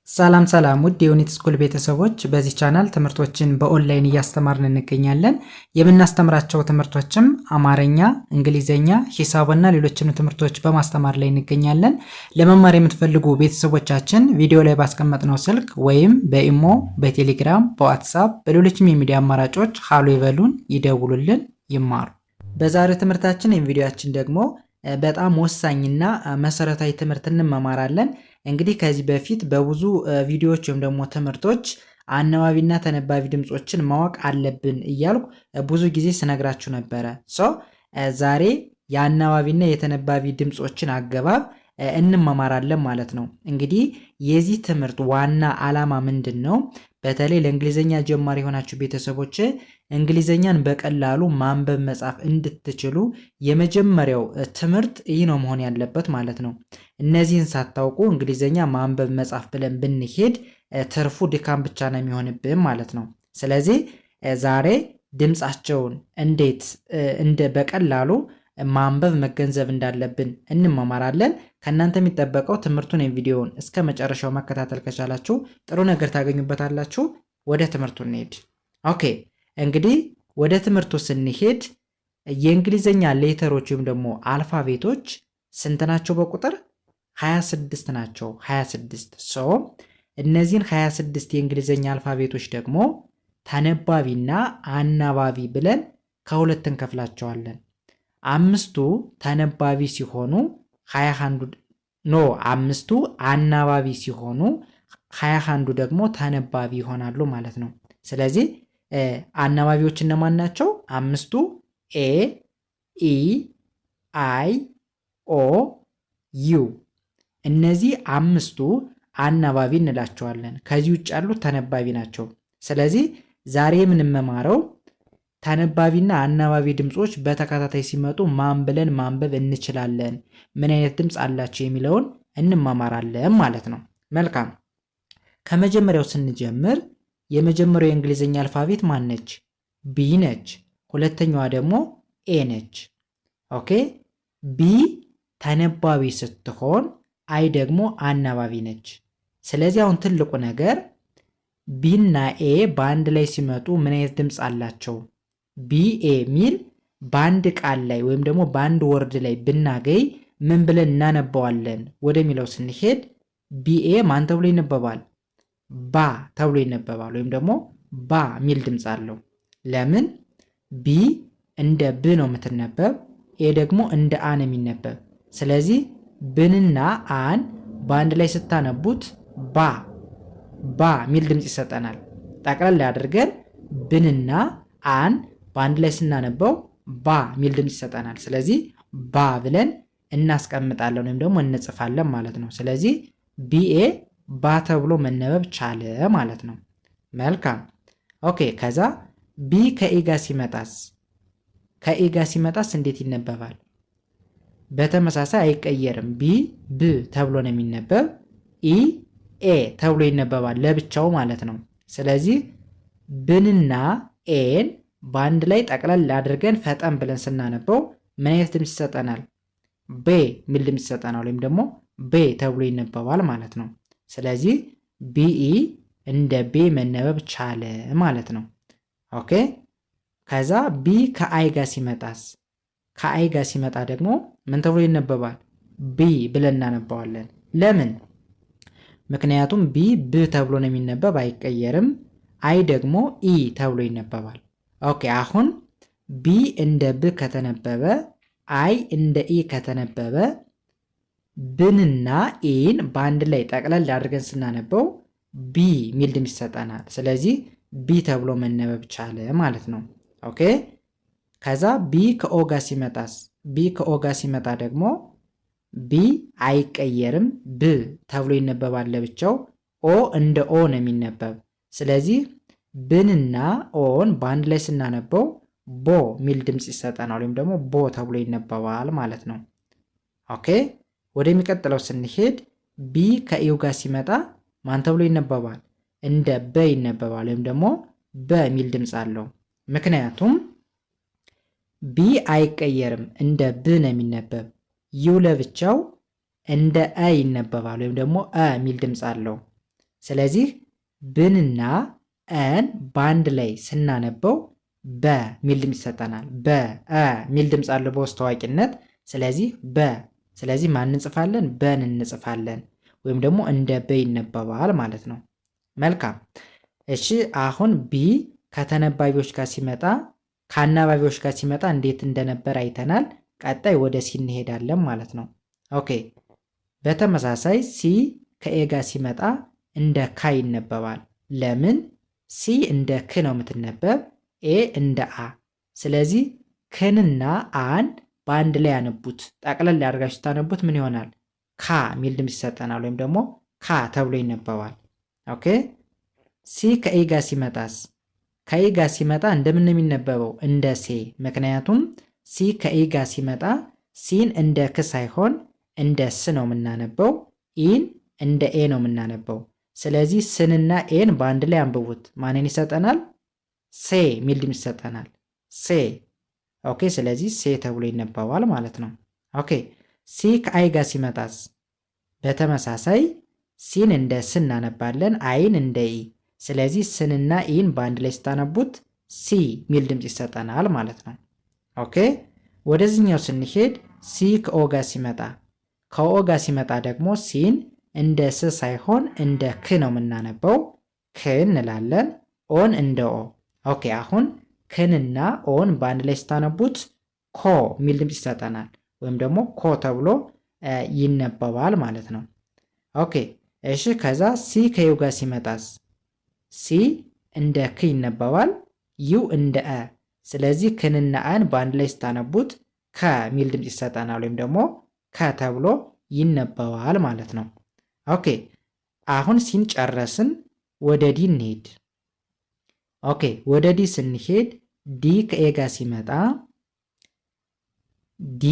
ሰላም ሰላም ውድ የዩኒት ስኩል ቤተሰቦች በዚህ ቻናል ትምህርቶችን በኦንላይን እያስተማርን እንገኛለን። የምናስተምራቸው ትምህርቶችም አማርኛ፣ እንግሊዘኛ፣ ሂሳብና ሌሎችንም ትምህርቶች በማስተማር ላይ እንገኛለን። ለመማር የምትፈልጉ ቤተሰቦቻችን ቪዲዮ ላይ ባስቀመጥነው ስልክ ወይም በኢሞ፣ በቴሌግራም፣ በዋትሳፕ በሌሎችም የሚዲያ አማራጮች ሃሎ ይበሉን፣ ይደውሉልን፣ ይማሩ። በዛሬው ትምህርታችን ቪዲዮአችን ደግሞ በጣም ወሳኝና መሰረታዊ ትምህርት እንማማራለን። እንግዲህ ከዚህ በፊት በብዙ ቪዲዮዎች ወይም ደግሞ ትምህርቶች አናባቢና ተነባቢ ድምጾችን ማወቅ አለብን እያልኩ ብዙ ጊዜ ስነግራችሁ ነበረ። ዛሬ የአናባቢና የተነባቢ ድምጾችን አገባብ እንማማራለን ማለት ነው። እንግዲህ የዚህ ትምህርት ዋና ዓላማ ምንድን ነው? በተለይ ለእንግሊዘኛ ጀማሪ የሆናችሁ ቤተሰቦች እንግሊዘኛን በቀላሉ ማንበብ መጻፍ እንድትችሉ የመጀመሪያው ትምህርት ይህ ነው መሆን ያለበት ማለት ነው። እነዚህን ሳታውቁ እንግሊዘኛ ማንበብ መጻፍ ብለን ብንሄድ ትርፉ ድካም ብቻ ነው የሚሆንብን ማለት ነው። ስለዚህ ዛሬ ድምጻቸውን እንዴት በቀላሉ ማንበብ መገንዘብ እንዳለብን እንማማራለን። ከእናንተ የሚጠበቀው ትምህርቱን ቪዲዮውን እስከ መጨረሻው መከታተል ከቻላችሁ ጥሩ ነገር ታገኙበታላችሁ። ወደ ትምህርቱ እንሄድ። ኦኬ እንግዲህ ወደ ትምህርቱ ስንሄድ የእንግሊዘኛ ሌተሮች ወይም ደግሞ አልፋቤቶች ስንት ናቸው? በቁጥር 26 ናቸው። 26 እነዚህን 26 የእንግሊዘኛ አልፋቤቶች ደግሞ ተነባቢና አናባቢ ብለን ከሁለት እንከፍላቸዋለን። አምስቱ ተነባቢ ሲሆኑ አምስቱ አናባቢ ሲሆኑ 21ዱ ደግሞ ተነባቢ ይሆናሉ ማለት ነው። ስለዚህ አናባቢዎች እነማን ናቸው? አምስቱ ኤ፣ ኢ፣ አይ፣ ኦ፣ ዩ እነዚህ አምስቱ አናባቢ እንላቸዋለን። ከዚህ ውጭ ያሉት ተነባቢ ናቸው። ስለዚህ ዛሬ የምንመማረው ተነባቢና አናባቢ ድምጾች በተከታታይ ሲመጡ ማን ብለን ማንበብ እንችላለን፣ ምን አይነት ድምጽ አላቸው የሚለውን እንማማራለን ማለት ነው። መልካም። ከመጀመሪያው ስንጀምር የመጀመሪያው የእንግሊዝኛ አልፋቤት ማን ነች? ቢ ነች። ሁለተኛዋ ደግሞ ኤ ነች። ኦኬ ቢ ተነባቢ ስትሆን አይ ደግሞ አናባቢ ነች። ስለዚህ አሁን ትልቁ ነገር ቢ እና ኤ በአንድ ላይ ሲመጡ ምን አይነት ድምጽ አላቸው? ቢኤ ሚል በአንድ ቃል ላይ ወይም ደግሞ በአንድ ወርድ ላይ ብናገኝ ምን ብለን እናነባዋለን ወደሚለው ስንሄድ ቢኤ ማን ተብሎ ይነበባል? ባ ተብሎ ይነበባል። ወይም ደግሞ ባ ሚል ድምፅ አለው። ለምን? ቢ እንደ ብ ነው የምትነበብ፣ ኤ ደግሞ እንደ አ ነው የሚነበብ። ስለዚህ ብንና አን በአንድ ላይ ስታነቡት ባ ሚል ድምፅ ይሰጠናል። ጠቅለል አድርገን ብንና አን በአንድ ላይ ስናነበው ባ ሚል ድምፅ ይሰጠናል። ስለዚህ ባ ብለን እናስቀምጣለን ወይም ደግሞ እንጽፋለን ማለት ነው። ስለዚህ ቢኤ ባ ተብሎ መነበብ ቻለ ማለት ነው። መልካም ኦኬ። ከዛ ቢ ከኢ ጋር ሲመጣስ እንዴት ይነበባል? በተመሳሳይ አይቀየርም። ቢ ብ ተብሎ ነው የሚነበብ። ኢ ኤ ተብሎ ይነበባል ለብቻው ማለት ነው። ስለዚህ ብንና ኤን በአንድ ላይ ጠቅለል አድርገን ፈጠን ብለን ስናነበው ምን አይነት ድምፅ ይሰጠናል? ቤ ሚል ድምፅ ይሰጠናል ወይም ደግሞ ቤ ተብሎ ይነበባል ማለት ነው። ስለዚህ ቢኢ እንደ ቤ መነበብ ቻለ ማለት ነው። ኦኬ ከዛ ቢ ከአይ ጋር ሲመጣ ደግሞ ምን ተብሎ ይነበባል? ቢ ብለን እናነባዋለን። ለምን? ምክንያቱም ቢ ብ ተብሎ ነው የሚነበብ፣ አይቀየርም። አይ ደግሞ ኢ ተብሎ ይነበባል። ኦኬ አሁን ቢ እንደ ብ ከተነበበ አይ እንደ ኢ ከተነበበ ብንና ኢን በአንድ ላይ ጠቅለል አድርገን ስናነበው ቢ ሚል ድምፅ ይሰጠናል። ስለዚህ ቢ ተብሎ መነበብ ቻለ ማለት ነው። ኦኬ ከዛ ቢ ከኦ ጋር ሲመጣ ደግሞ ቢ አይቀየርም፣ ብ ተብሎ ይነበባል ለብቻው። ኦ እንደ ኦ ነው የሚነበብ። ስለዚህ ብንና ኦን በአንድ ላይ ስናነበው ቦ ሚል ድምፅ ይሰጠናል ወይም ደግሞ ቦ ተብሎ ይነበባል ማለት ነው። ኦኬ ወደሚቀጥለው ስንሄድ ቢ ከኢው ጋር ሲመጣ ማን ተብሎ ይነበባል? እንደ በ ይነበባል ወይም ደግሞ በ ሚል ድምፅ አለው። ምክንያቱም ቢ አይቀየርም፣ እንደ ብ ነው የሚነበብ። ዩ ለብቻው እንደ አ ይነበባል ወይም ደግሞ አ ሚል ድምፅ አለው። ስለዚህ ብንና እን በአንድ ላይ ስናነበው በ ሚል ድምፅ ይሰጠናል። በ ሚል ድምፅ አለው በውስጥ ታዋቂነት። ስለዚህ ስለዚህ ማን እንጽፋለን? በን እንጽፋለን። ወይም ደግሞ እንደ በ ይነበባል ማለት ነው። መልካም። እሺ አሁን ቢ ከተነባቢዎች ጋር ሲመጣ ከአናባቢዎች ጋር ሲመጣ እንዴት እንደነበር አይተናል። ቀጣይ ወደ ሲ እንሄዳለን ማለት ነው። ኦኬ። በተመሳሳይ ሲ ከኤ ጋር ሲመጣ እንደ ካ ይነበባል። ለምን? ሲ እንደ ክ ነው የምትነበብ፣ ኤ እንደ አ። ስለዚህ ክንና አን በአንድ ላይ ያነቡት፣ ጠቅለል ያደርጋችሁ ስታነቡት ምን ይሆናል? ካ ሚል ድምፅ ይሰጠናል፣ ወይም ደግሞ ካ ተብሎ ይነበባል። ኦኬ። ሲ ከኤ ጋር ሲመጣስ? ከኤ ጋር ሲመጣ እንደምን ነው የሚነበበው? እንደ ሴ። ምክንያቱም ሲ ከኤ ጋር ሲመጣ ሲን እንደ ክ ሳይሆን እንደ ስ ነው የምናነበው፣ ኢን እንደ ኤ ነው የምናነበው። ስለዚህ ስንና ኤን በአንድ ላይ አንብቡት። ማንን ይሰጠናል? ሴ ሚል ድምፅ ይሰጠናል። ሴ። ኦኬ። ስለዚህ ሴ ተብሎ ይነበባል ማለት ነው። ኦኬ። ሲ ከአይ ጋር ሲመጣስ? በተመሳሳይ ሲን እንደ ስ እናነባለን፣ አይን እንደ ኢ። ስለዚህ ስንና ኢን በአንድ ላይ ስታነቡት ሲ ሚል ድምፅ ይሰጠናል ማለት ነው። ኦኬ። ወደዚህኛው ስንሄድ ሲ ከኦ ጋር ሲመጣ፣ ከኦ ጋር ሲመጣ ደግሞ ሲን እንደ ስ ሳይሆን እንደ ክ ነው የምናነበው፣ ክ እንላለን። ኦን እንደ ኦ። ኦኬ። አሁን ክንና ኦን በአንድ ላይ ስታነቡት ኮ ሚል ድምፅ ይሰጠናል፣ ወይም ደግሞ ኮ ተብሎ ይነበባል ማለት ነው። ኦኬ። እሺ ከዛ ሲ ከዩ ጋር ሲመጣስ? ሲ እንደ ክ ይነበባል፣ ዩ እንደ አ። ስለዚህ ክንና አን በአንድ ላይ ስታነቡት ከ ሚል ድምፅ ይሰጠናል፣ ወይም ደግሞ ከ ተብሎ ይነበባል ማለት ነው። ኦኬ። አሁን ሲን ጨረስን፣ ወደ ዲ እንሄድ። ኦኬ። ወደ ዲ ስንሄድ ዲ ከኤ ጋር ሲመጣ ዲ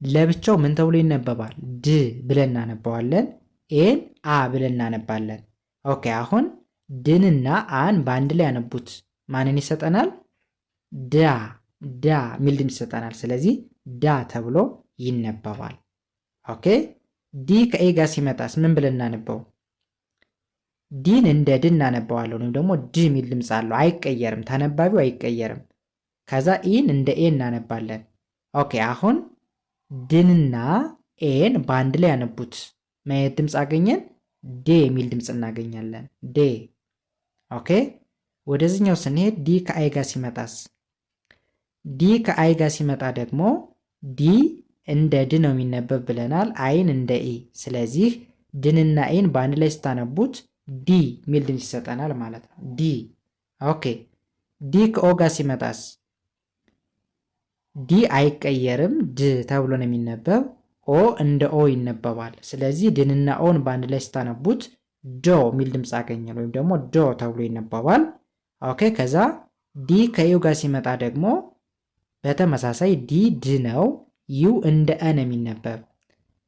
ለብቻው ምን ተብሎ ይነበባል? ድ ብለን እናነባዋለን። ኤን አ ብለን እናነባለን። ኦኬ። አሁን ድንና አን በአንድ ላይ ያነቡት ማንን ይሰጠናል? ዳ ሚል ድምፅ ይሰጠናል። ስለዚህ ዳ ተብሎ ይነበባል። ኦኬ። ዲ ከኤ ጋር ሲመጣስ ምን ብለን እናነበው? ዲን እንደ ድ እናነባዋለን፣ ወይም ደግሞ ድ ሚል ድምፅ አለው፣ አይቀየርም፣ ተነባቢው አይቀየርም። ከዛ ኢን እንደ ኤ እናነባለን። ኦኬ። አሁን ድንና ኤን በአንድ ላይ ያነቡት ማየት ድምፅ አገኘን? ዴ የሚል ድምፅ እናገኛለን። ዴ። ኦኬ። ወደዚህኛው ስንሄድ ዲ ከአይ ጋር ሲመጣስ? ዲ ከአይ ጋር ሲመጣ ደግሞ ዲ እንደ ድ ነው የሚነበብ ብለናል፣ አይን እንደ ኢ። ስለዚህ ድንና ኤን በአንድ ላይ ስታነቡት ዲ የሚል ድምፅ ይሰጠናል ማለት ነው። ዲ። ኦኬ። ዲ ከኦ ጋር ሲመጣስ? ዲ አይቀየርም፣ ድ ተብሎ ነው የሚነበብ፣ ኦ እንደ ኦ ይነበባል። ስለዚህ ድንና ኦን በአንድ ላይ ስታነቡት ዶ የሚል ድምፅ አገኘን፣ ወይም ደግሞ ዶ ተብሎ ይነበባል። ኦኬ። ከዛ ዲ ከዩ ጋር ሲመጣ ደግሞ በተመሳሳይ ዲ ድ ነው፣ ዩ እንደ አ ነው የሚነበብ።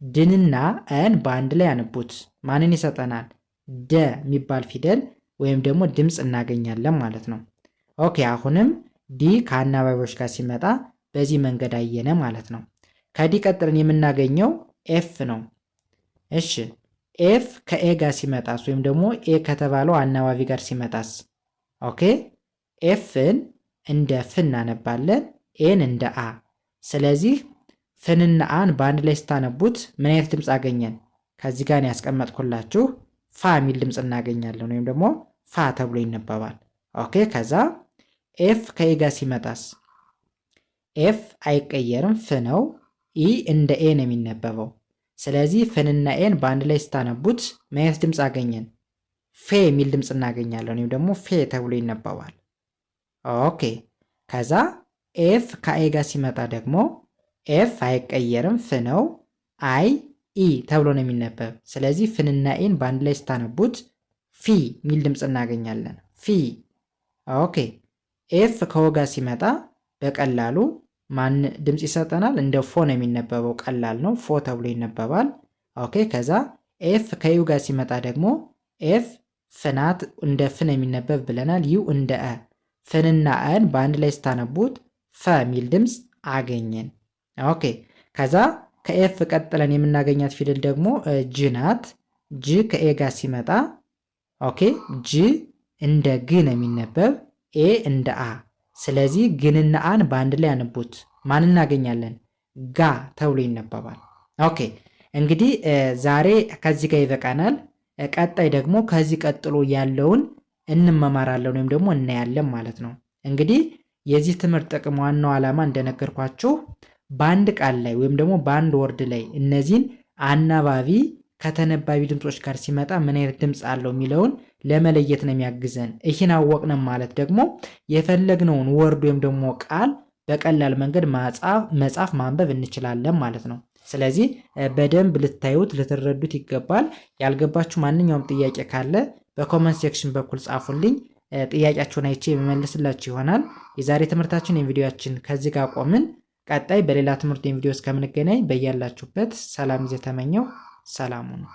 ድንና አን በአንድ ላይ ያነቡት ማንን ይሰጠናል? ደ የሚባል ፊደል ወይም ደግሞ ድምፅ እናገኛለን ማለት ነው። ኦኬ። አሁንም ዲ ከአናባቢዎች ጋር ሲመጣ በዚህ መንገድ አየነ ማለት ነው። ከዲ ቀጥለን የምናገኘው ኤፍ ነው። እሺ ኤፍ ከኤ ጋር ሲመጣስ ወይም ደግሞ ኤ ከተባለው አናባቢ ጋር ሲመጣስ? ኦኬ። ኤፍን እንደ ፍ እናነባለን፣ ኤን እንደ አ። ስለዚህ ፍንና አን በአንድ ላይ ስታነቡት ምን አይነት ድምፅ አገኘን? ከዚህ ጋር ያስቀመጥኩላችሁ ፋ የሚል ድምፅ እናገኛለን፣ ወይም ደግሞ ፋ ተብሎ ይነበባል። ኦኬ። ከዛ ኤፍ ከኤ ጋር ሲመጣስ? ኤፍ አይቀየርም፣ ፍ ነው። ኢ እንደ ኤ ነው የሚነበበው። ስለዚህ ፍንና ኤን በአንድ ላይ ስታነቡት ምን አይነት ድምፅ አገኘን? ፌ የሚል ድምፅ እናገኛለን፣ ወይም ደግሞ ፌ ተብሎ ይነበባል። ኦኬ። ከዛ ኤፍ ከአይ ጋር ሲመጣ ደግሞ ኤፍ አይቀየርም፣ ፍ ነው። አይ ኢ ተብሎ ነው የሚነበብ። ስለዚህ ፍንና ኤን በአንድ ላይ ስታነቡት ፊ የሚል ድምፅ እናገኛለን። ፊ። ኦኬ። ኤፍ ከወ ጋር ሲመጣ በቀላሉ ማን ድምፅ ይሰጠናል? እንደ ፎ ነው የሚነበበው፣ ቀላል ነው፣ ፎ ተብሎ ይነበባል። ኦኬ። ከዛ ኤፍ ከዩ ጋር ሲመጣ ደግሞ ኤፍ ፍናት እንደ ፍ ነው የሚነበብ ብለናል፣ ዩ እንደ አ። ፍንና አን በአንድ ላይ ስታነቡት ፈ የሚል ድምፅ አገኘን። ኦኬ። ከዛ ከኤፍ ቀጥለን የምናገኛት ፊደል ደግሞ ጅ ናት። ጅ ከኤ ጋር ሲመጣ ኦኬ ጅ እንደ ግ ነው የሚነበብ፣ ኤ እንደ አ። ስለዚህ ግንና አን በአንድ ላይ ያነቡት ማን እናገኛለን? ጋ ተብሎ ይነበባል። ኦኬ እንግዲህ ዛሬ ከዚህ ጋር ይበቃናል። ቀጣይ ደግሞ ከዚህ ቀጥሎ ያለውን እንመማራለን ወይም ደግሞ እናያለን ማለት ነው። እንግዲህ የዚህ ትምህርት ጥቅም ዋናው ዓላማ እንደነገርኳችሁ በአንድ ቃል ላይ ወይም ደግሞ በአንድ ወርድ ላይ እነዚህን አናባቢ ከተነባቢ ድምጾች ጋር ሲመጣ ምን አይነት ድምፅ አለው የሚለውን ለመለየት ነው የሚያግዘን። ይህን አወቅንም ማለት ደግሞ የፈለግነውን ወርድ ወይም ደግሞ ቃል በቀላል መንገድ መጻፍ ማንበብ እንችላለን ማለት ነው። ስለዚህ በደንብ ልታዩት ልትረዱት ይገባል። ያልገባችሁ ማንኛውም ጥያቄ ካለ በኮመንት ሴክሽን በኩል ጻፉልኝ። ጥያቄያችሁን አይቼ የመመልስላችሁ ይሆናል። የዛሬ ትምህርታችን የቪዲዮአችን ከዚህ ጋር ቆምን። ቀጣይ በሌላ ትምህርት የቪዲዮ እስከምንገናኝ በያላችሁበት ሰላም ይዘ ተመኘው። ሰላሙ ነው።